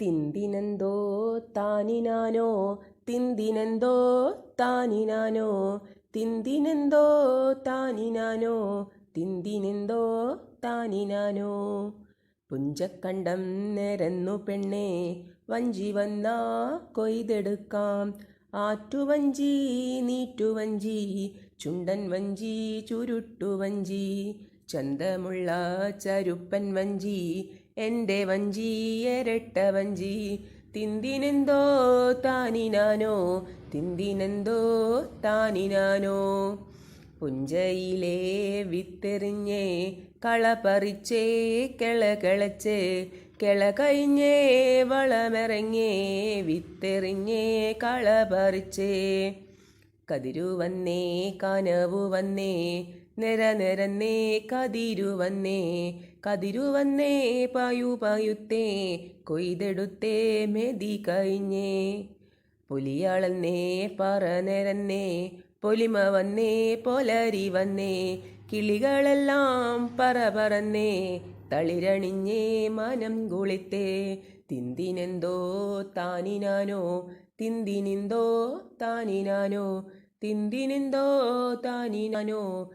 തിന്തിനെന്തോ താനിനാനോ തിന്തിനെന്തോ താനിനാനോ തിന്തിനെന്തോ താനിനാനോ തിന്തിനെന്തോ താനിനാനോ. പുഞ്ചക്കണ്ടം നിരന്നു പെണ്ണേ വഞ്ചി വന്നാ കൊയ്തെടുക്കാം. ആറ്റുവഞ്ചി നീറ്റുവഞ്ചി ചുണ്ടൻ വഞ്ചി ചുരുട്ടുവഞ്ചി ചന്തമുള്ള ചരുപ്പൻ വഞ്ചി എൻ്റെ വഞ്ചി എരട്ട വഞ്ചി. തിന്തിനെന്തോ താനിനാനോ തിന്തിനെന്തോ താനിനാനോ. പുഞ്ചയിലെ വിത്തെറിഞ്ഞേ കള പറിച്ചേ കിള കിളച്ച് കിള കഴിഞ്ഞേ വളമിറങ്ങേ വിത്തെറിഞ്ഞേ കള പറിച്ചേ. കതിരു വന്നേ കനവു വന്നേ നിര നിരന്നേ കതിരു വന്നേ കതിരു വന്നേ പായു പായുത്തേ കൊയ്തെടുത്തേ മെതി കഴിഞ്ഞേ. പുലിയാളന്നേ പറ നിരന്നേ പൊലിമ വന്നേ പൊലരി വന്നേ കിളികളെല്ലാം പറ പറന്നേ തളിരണിഞ്ഞേ മനം കുളിത്തേ. തിന്തിനെന്തോ താനിനാനോ തിന്തിനെന്തോ താനിനാനോ തിന്തിനെന്തോ താനിനാനോ